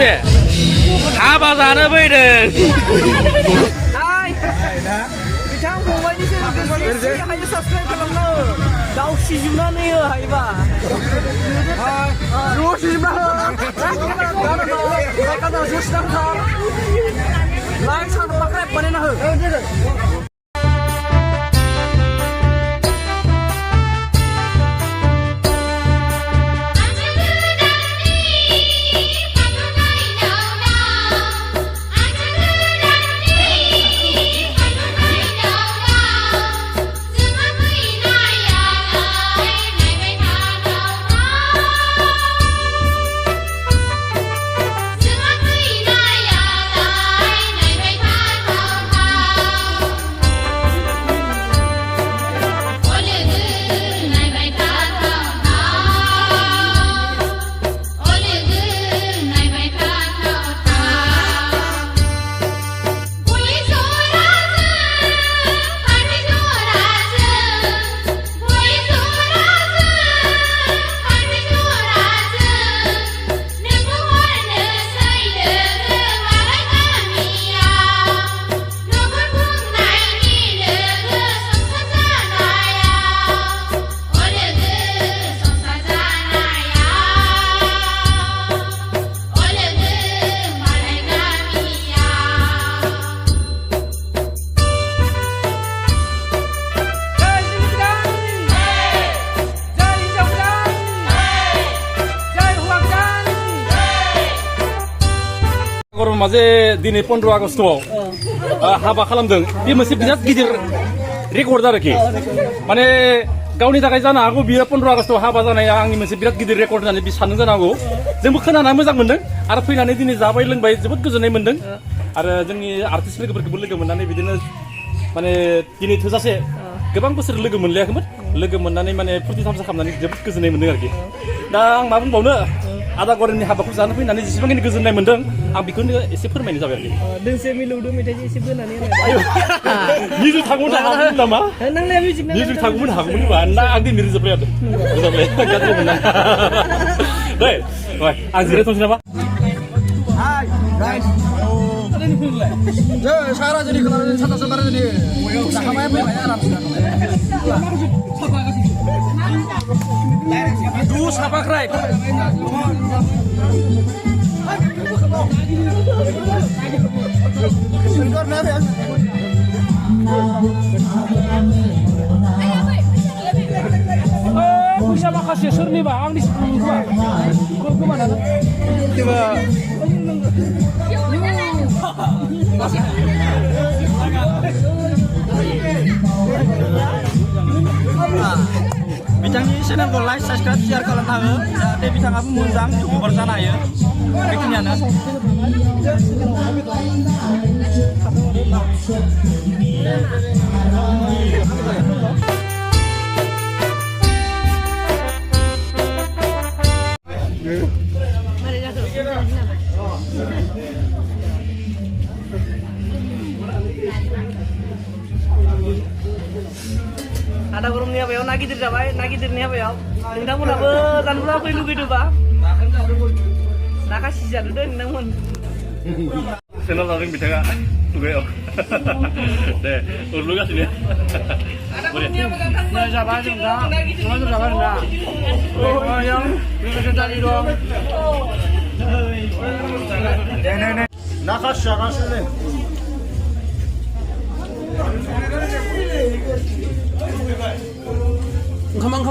थजासे हाबा जानो फैदों बिथां फंबायनि चेनेलखौ हायो साबसक्राइब खालामनो दाउ सिजोबनानै हो हायोबा ज' सिजोबना हो लाइक साबसक्राइब बानायना हो माजे दिनै 15 आगस्टआव हाबा खालामदों बे मोनसे बिराद गिदिर रेकर्ड आरोखि माने गावनि थाखाय जानो हागौ बियो 15 आगस्टआव हाबा जानाया आंनि मोनसे बिराद गिदिर रेकर्ड होननानै बि साननो जानो हागौ जोंबो खोनाना मोजां मोनदों आरो फैनानै दिनै जाबाय लोंबाय जोबोद गोजोननाय मोनदों आरो जोंनि आर्टिस्ट लोगोफोरखौबो लोगो मोननानै बिदिनो माने दिनै थोजासे गोबां बोसोर लोगो मोनलायाखैमोन लोगो मोननानै माने फुरथि थामसा खालामनानै जोबोद गोजोननाय मोनदों आरोखि दा आं मा बुंबावनो आदा गरेननि हाबाखौ जानो फैनानै जेसेबांखिनि गोजोननाय मोनदों आं बेखौनो एसे फोरमायनो जाबाय आरोखि दोंसे मिलौदो मेथाइजों एसे बोनानै मिउजिक थागौमोन हागौमोन नामा नोंलाय मिउजिक थागौमोन हागौमोन होनबा आं दिनै रोजाबबाय आरो रोजाबबाय गाज्रिमोन ना दे आं जिरायथ'नोसै नामा हाय गाइस सारा jadi kalau satu sebar jadi sahamanya banyak anak Aduh, siapa krai? bisa makasih surni bang, ang di sepuluh bang. Kau kemana? Coba. Bitangi channelखौ लाइक साबस्क्राइब शेयार खालामना हो जाहाथे बिथाङाबो मोजां इउटिउबार जानो हायो बेखिनियानो Ada burung nih apa ya? Nagi dirjabai, nagi dirnya apa ya? Nindang pun apa? Dan pun apa ilu gitu ba? Nakasih jadi deh nindang pun. Channel langsung bisa nggak? Tuh ya. Deh, urut nggak sini? Ada burung nih apa kan? Nah, siapa sih enggak? Cuma itu siapa enggak? Oh, yang bisa cari dong. Nenek, nakasih nih. Come on.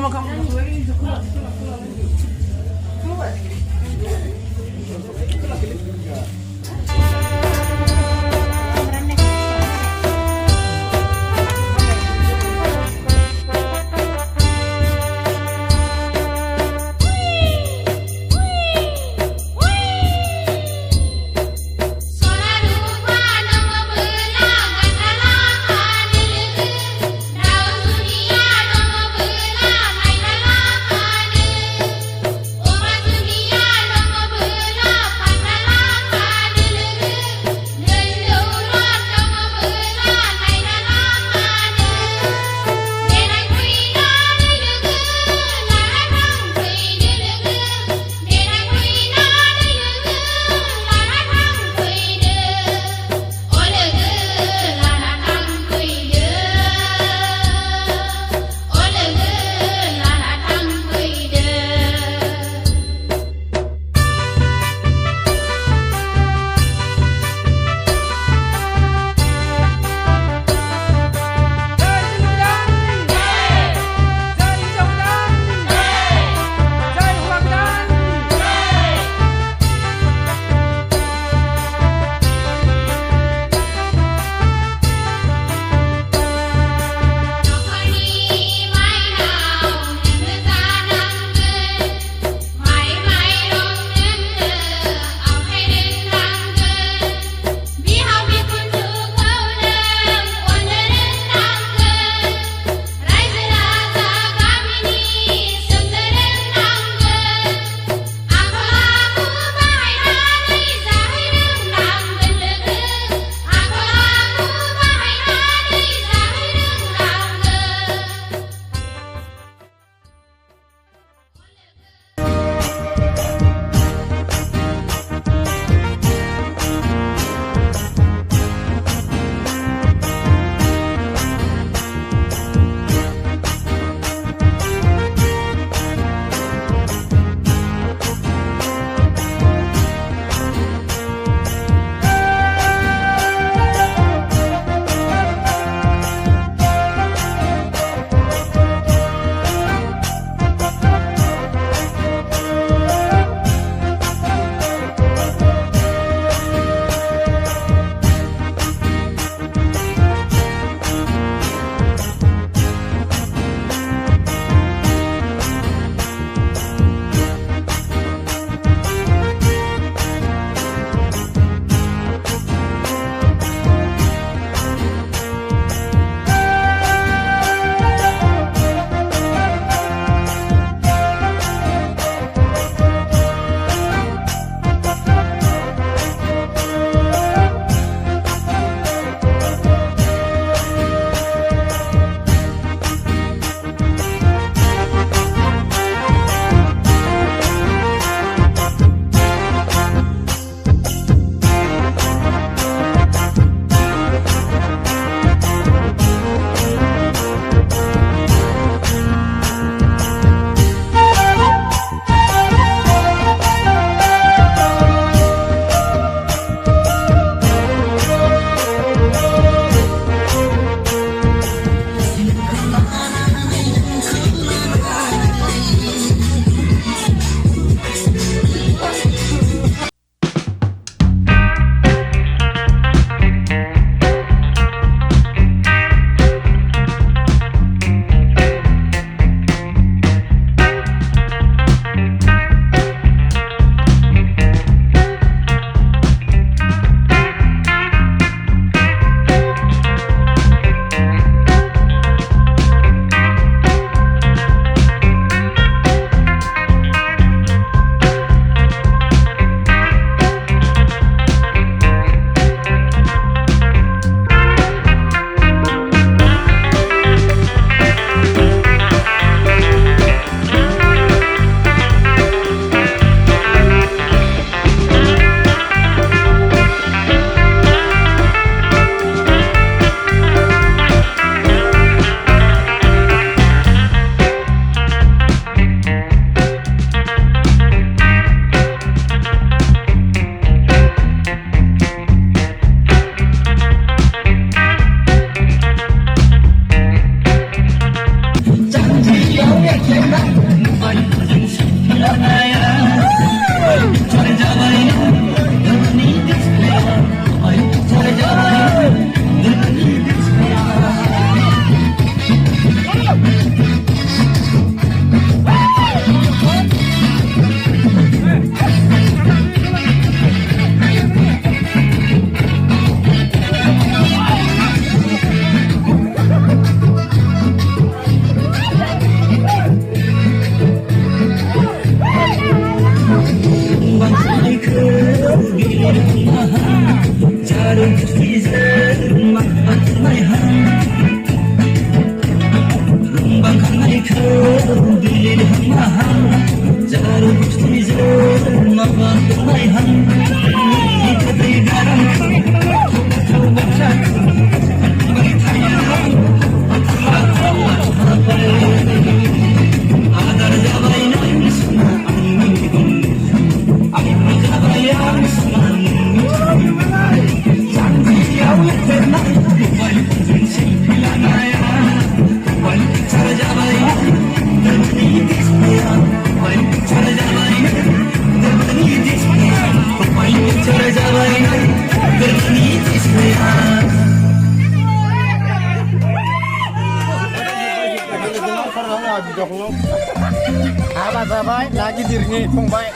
Apa sahabat lagi dirinya fungbai.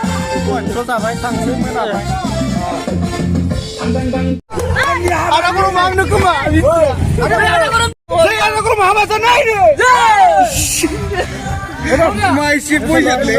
Kuat sahabat tanggung mana? Ada kurang nak kemana? Ada kurang apa sana ini? Ada masih punya le.